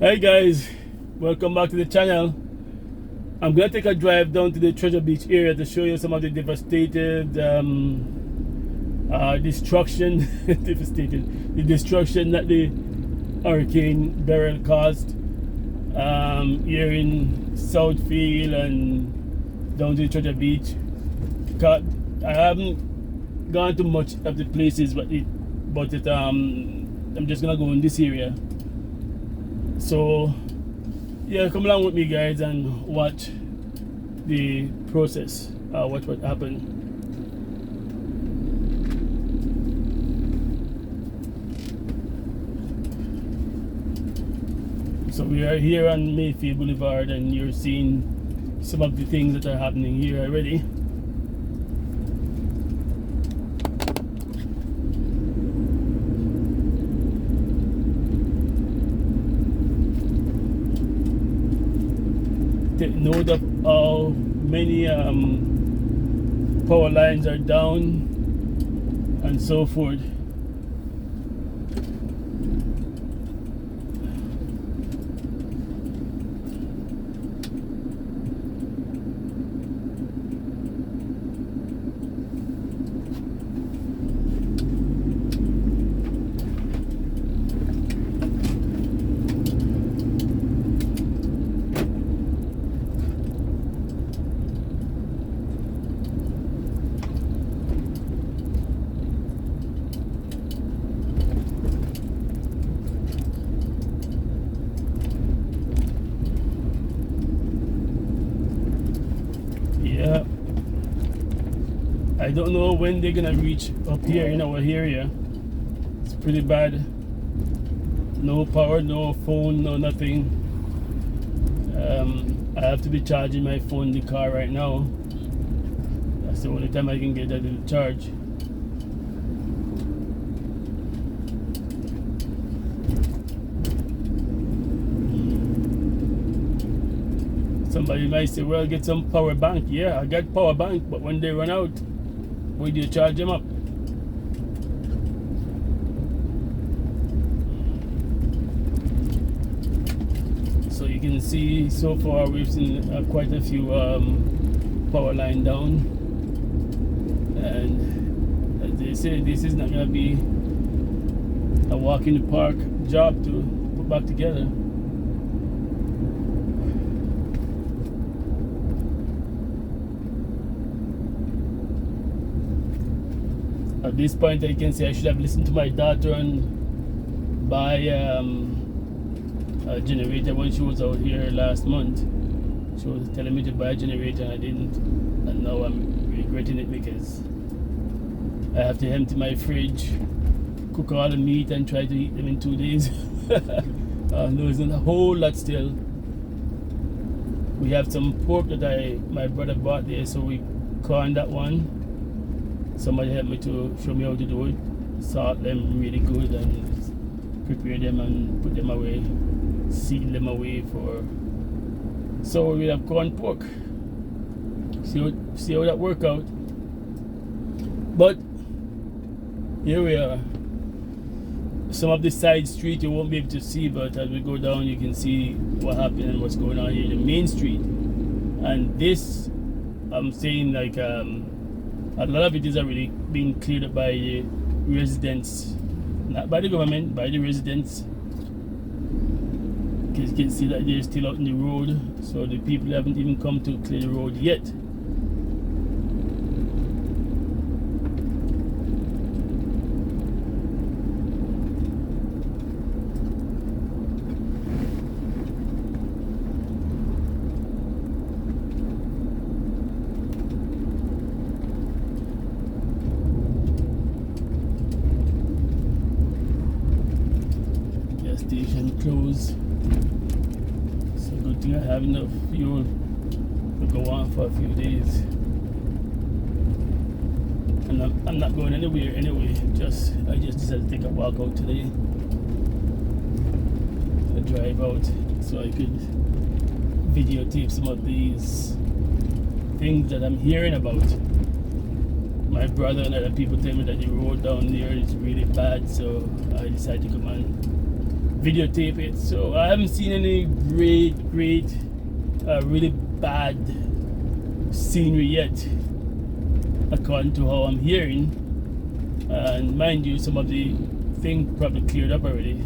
Hey guys, welcome back to the channel. I'm gonna take a drive down to the Treasure Beach area to show you some of the devastated destruction the destruction that the Hurricane Beryl caused here in Southfield and down to the Treasure Beach. I haven't gone to much of the places, but I'm just gonna go in this area. So yeah, come along with me guys and watch the process, watch what happened. So we are here on Mayfield Boulevard and you're seeing some of the things that are happening here already. Take note of how many power lines are down and so forth. Yeah, I don't know when they're gonna reach up here in our area. It's pretty bad. No power, no phone, no nothing. I have to be charging my phone in the car right now. That's the only time I can get that to charge. Somebody might say, well, get some power bank. Yeah, I got power bank, but when they run out, where do you charge them up? So you can see so far we've seen quite a few power line down. And as they say, this is not going to be a walk in the park job to put back together. At this point, I can say I should have listened to my daughter and buy a generator when she was out here last month. She was telling me to buy a generator and I didn't. And now I'm regretting it because I have to empty my fridge, cook all the meat and try to eat them in 2 days. No, it's not a whole lot still. We have some pork that my brother bought there, so we corned that one. Somebody helped me to show me how to do it. Salt them really good and prepare them and put them away, seal them away for. So we'll have corn pork. See how that work out. But here we are. Some of the side street you won't be able to see, but as we go down you can see what happened and what's going on here in the main street. And this, I'm saying, like a lot of it is already being cleared up by the residents, not by the government, by the residents. Because you can see that they're still out in the road, so the people haven't even come to clear the road yet. Station closed. So good thing I have enough fuel to go on for a few days. And I'm not going anywhere anyway. I just decided to take a walk out today. A drive out so I could videotape some of these things that I'm hearing about. My brother and other people tell me that the road down there is really bad, so I decided to come and videotape it. So I haven't seen any great, really bad scenery yet, according to how I'm hearing. And mind you, some of the things probably cleared up already.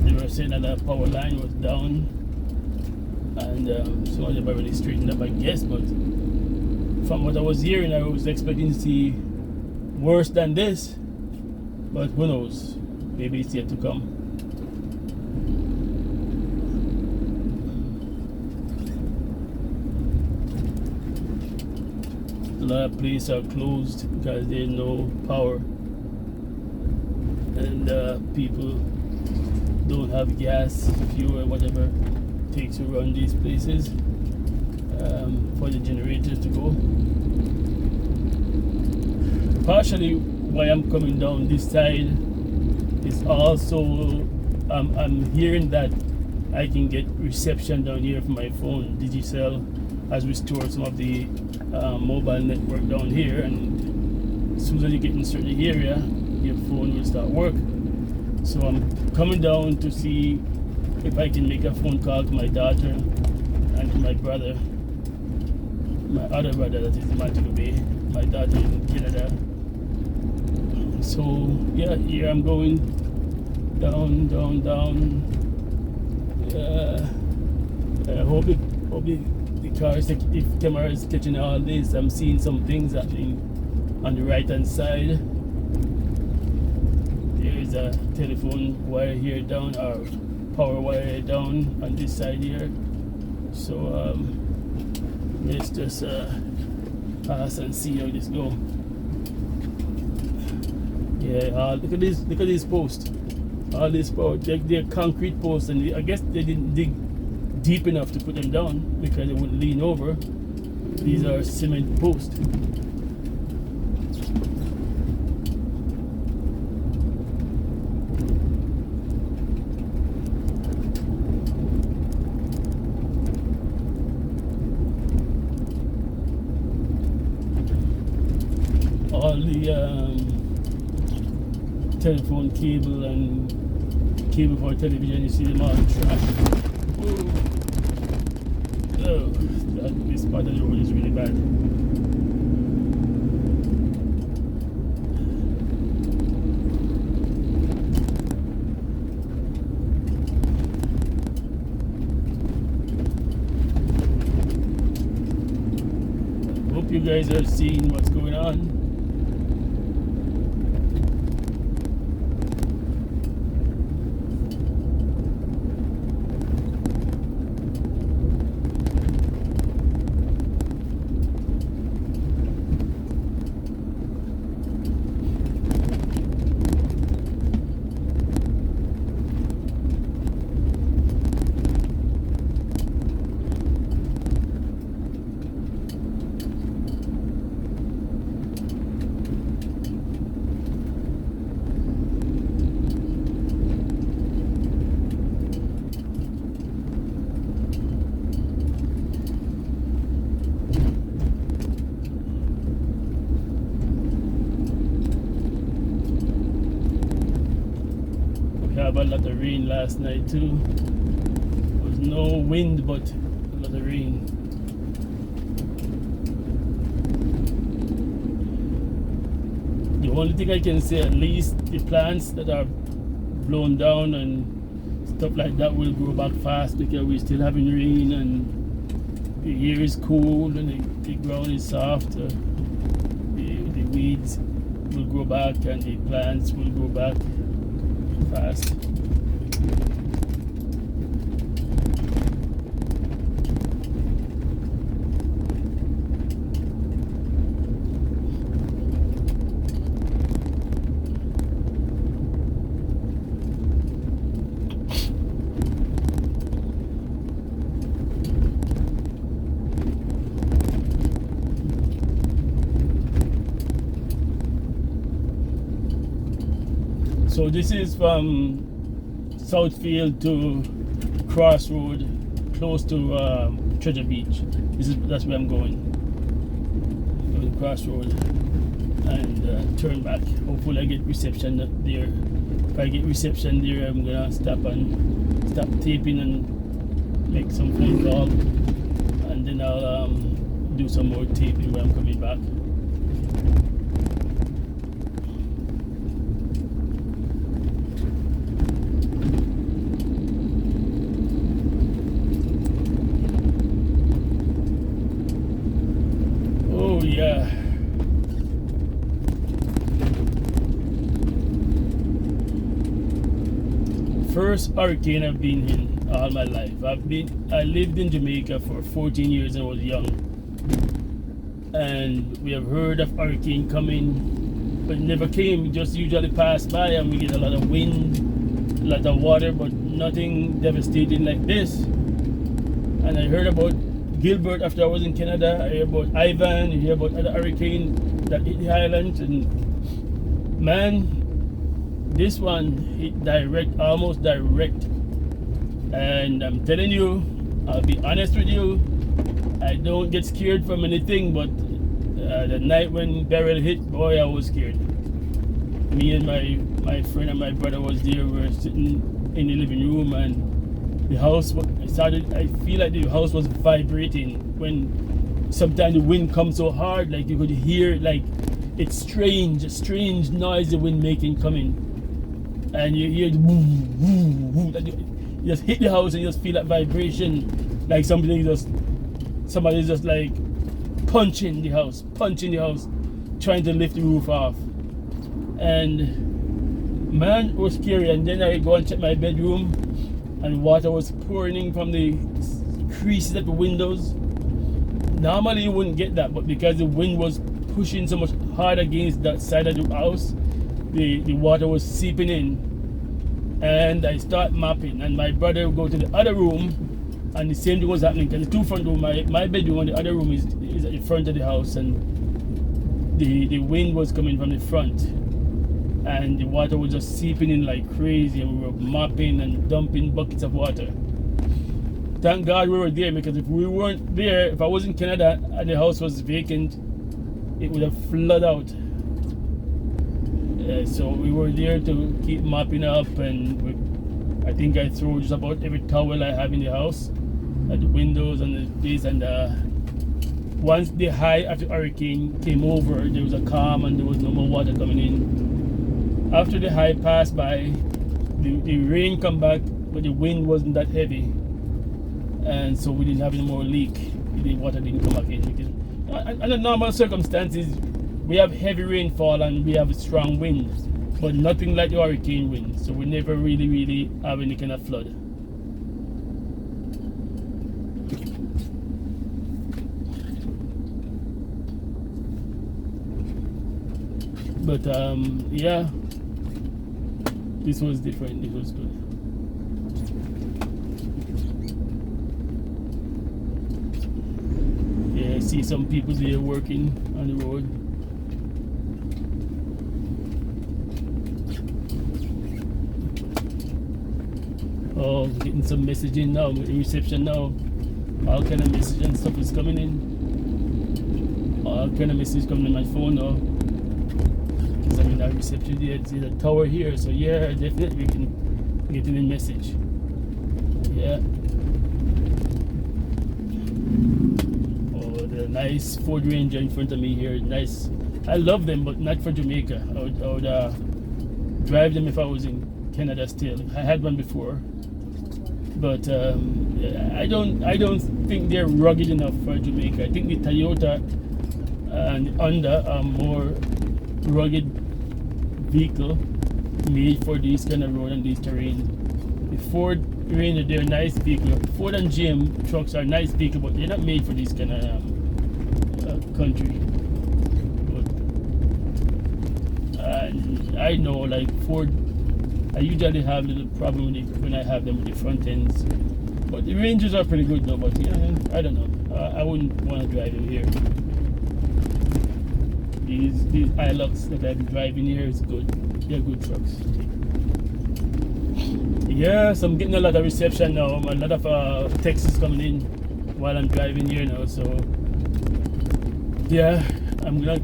They were saying that the power line was down, and some of them already straightened up, I guess. But from what I was hearing, I was expecting to see worse than this. But who knows? Maybe it's yet to come. A lot of places are closed because there's no power, and people don't have gas, fuel, or whatever it takes to run these places, for the generators to go. Partially why I'm coming down this side is also I'm hearing that I can get reception down here from my phone. Digicel has restored some of the mobile network down here, and as soon as you get in a certain area, your phone will start work. So I'm coming down to see if I can make a phone call to my daughter and to my brother, my other brother that is in Montego Bay, my daughter in Canada. So yeah, here I'm going down. I hope the car is, if camera is catching all this. I'm seeing some things happening on the right hand side. There is a telephone wire here down, or power wire down on this side here. So let's just pass and see how this go. Yeah, look at this post. All this post, they're concrete posts, and I guess they didn't dig deep enough to put them down because they wouldn't lean over. These are cement posts. All the telephone cable and cable for television, you see them all trash. Oh, this part of the road is really bad. Hope you guys are seeing what's going on. Have a lot of rain last night too. There was no wind, but a lot of rain. The only thing I can say, at least the plants that are blown down and stuff like that will grow back fast because we're still having rain and the air is cool and the ground is soft. The weeds will grow back and the plants will grow back fast. So this is from Southfield to Crossroad, close to Treasure Beach. That's where I'm going. Go to Crossroad and turn back. Hopefully I get reception there if I get reception there, I'm gonna stop taping and make some phone call, and then I'll do some more taping when I'm coming back. Oh yeah. First hurricane I've been in all my life. I lived in Jamaica for 14 years and I was young. And we have heard of hurricane coming, but it never came. It just usually passed by and we get a lot of wind, a lot of water, but nothing devastating like this. And I heard about Gilbert after I was in Canada. I heard about Ivan, you hear about other hurricanes that hit the islands, and man, this one hit direct, almost direct. And I'm telling you, I'll be honest with you, I don't get scared from anything, but the night when Beryl hit, boy, I was scared. Me and my friend and my brother was there. We were sitting in the living room, and the house, I feel like the house was vibrating when sometimes the wind comes so hard, like you could hear, like it's strange noise the wind making coming. And you hear woo, woo, woo, you just hit the house and you just feel that vibration, like somebody just like punching the house, trying to lift the roof off. And man, it was scary. And then I go and check my bedroom, and water was pouring in from the creases at the windows. Normally you wouldn't get that, but because the wind was pushing so much hard against that side of the house, the water was seeping in. And I start mopping, and my brother would go to the other room, and the same thing was happening. Because the two front room, my bedroom and the other room is at the front of the house, and the wind was coming from the front, and the water was just seeping in like crazy, and we were mopping and dumping buckets of water. Thank God we were there, because if we weren't there, if I was in Canada and the house was vacant, it would have flooded out. So we were there to keep mopping up, and I think I threw just about every towel I have in the house at the windows and the place. And once the high after hurricane came over, there was a calm and there was no more water coming in. After the high passed by, the rain come back, but the wind wasn't that heavy, and so we didn't have any more leak. The water didn't come back in. Under normal circumstances, we have heavy rainfall and we have strong winds, but nothing like the hurricane wind. So we never really have any kind of flood. But yeah, this was different. It was good. Yeah, I see some people there working on the road. Oh, getting some messaging now, reception now. All kind of message and stuff is coming in. All kind of message coming in my phone now. Because I'm in that reception there. See the tower here, so yeah, definitely we can get in a message. Yeah. Oh, the nice Ford Ranger in front of me here. Nice. I love them, but not for Jamaica. I would drive them if I was in Canada still. I had one before. But I don't think they're rugged enough for Jamaica. I think the Toyota and the Honda are more rugged vehicle made for these kind of road and these terrain. The Ford Ranger, they're a nice vehicle. Ford and GM trucks are nice vehicle, but they're not made for this kind of country. But I know, like Ford, I usually have a little problem with it when I have them with the front ends. But the Rangers are pretty good though, but yeah, I don't know. I wouldn't want to drive them here. These Hilux that I'm driving here is good. They're good trucks. Yes, I'm getting a lot of reception now. A lot of texts coming in while I'm driving here now. So yeah, I'm gonna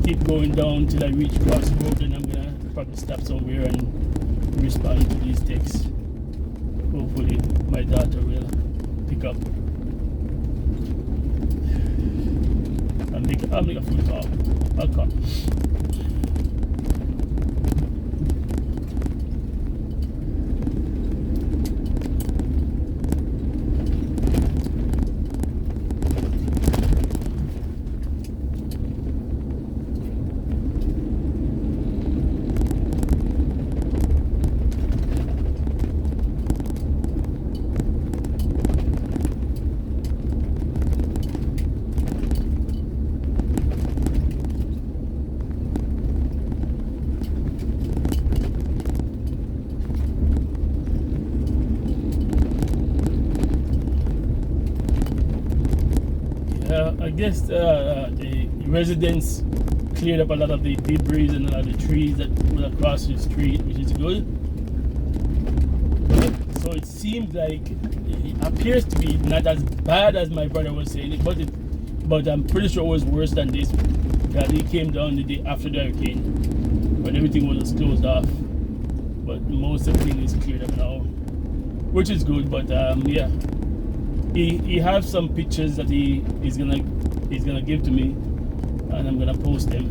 keep going down till I reach Crossroad, and I'm gonna probably stop somewhere and respond to these texts. Hopefully my daughter will pick up. I'll make a phone call. I'll call. I guess the residents cleared up a lot of the debris and a lot of the trees that were across the street, which is good. So it seems like it appears to be not as bad as my brother was saying, but I'm pretty sure it was worse than this. That he came down the day after the hurricane, when everything was closed off. But most everything is cleared up now, which is good. But yeah. He has some pictures that he's gonna give to me, and I'm gonna post them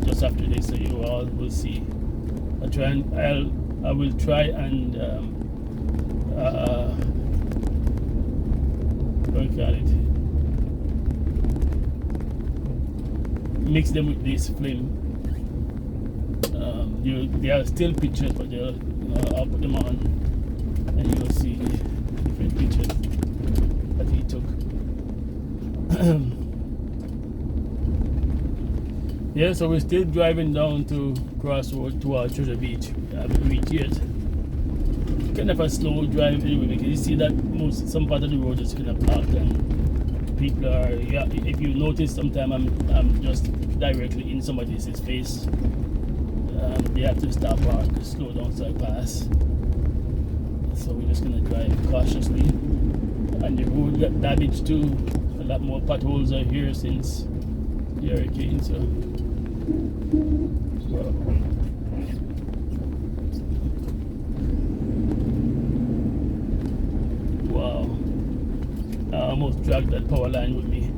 just after this, so you all will see. I will try and work at it. Mix them with this film. They are still pictures, but I'll put them on, and you'll see different pictures that he took. Yeah, so we're still driving down to Crossroad towards Treasure Beach. I haven't reached yet. Kind of a slow drive anyway, because you see that some part of the road is kind of blocked, and people are, yeah, if you notice, sometimes I'm just directly in somebody's face. They have to stop or slow down so I pass. So we're just gonna drive cautiously, and the road got damaged too. A lot more potholes are here since the hurricane. So wow, I almost dragged that power line with me.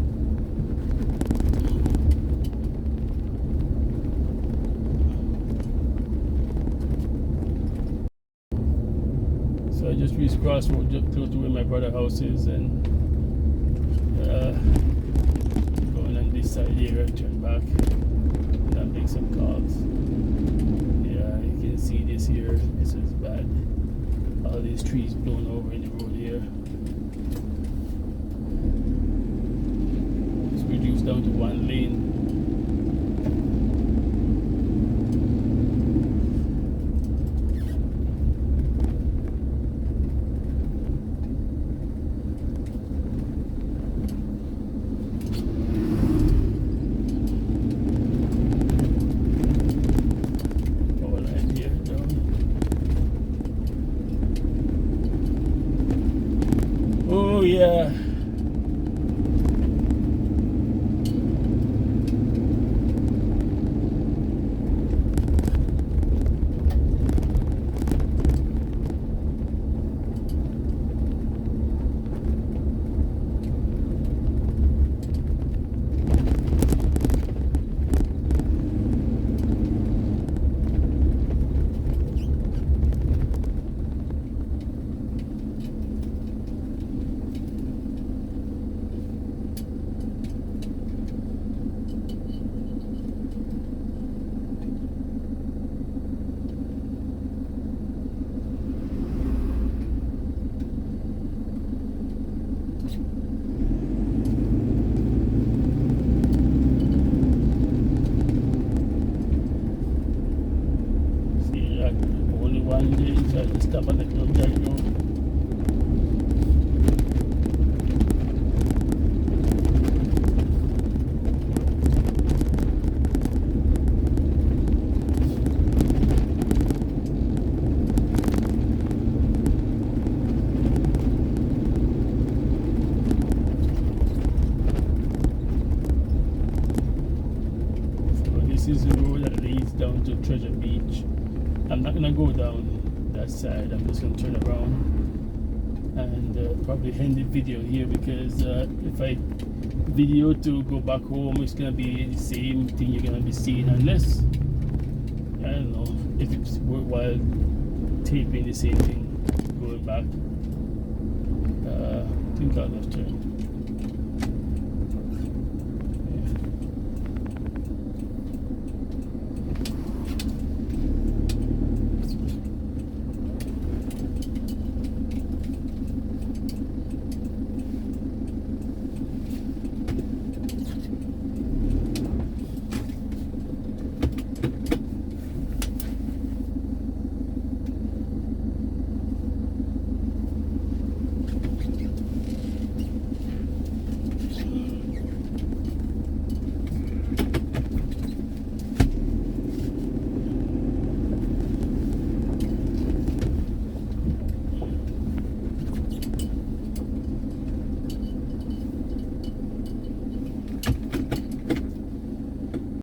I just reached Crossroad just close to where my brother's house is, and going on this side here, turn back and I'll make some calls. Yeah, you can see this here. This is bad. All these trees blown over in the road here. It's reduced down to one lane. Oh yeah. One day, so I just stop on the club there, you know. So this is the road that leads down to Treasure Beach. I'm not gonna go down that side. I'm just gonna turn around and probably end the video here, because if I video to go back home, it's gonna be the same thing you're gonna be seeing, unless I don't know if it's worthwhile taping the same thing going back. I think I'll just turn.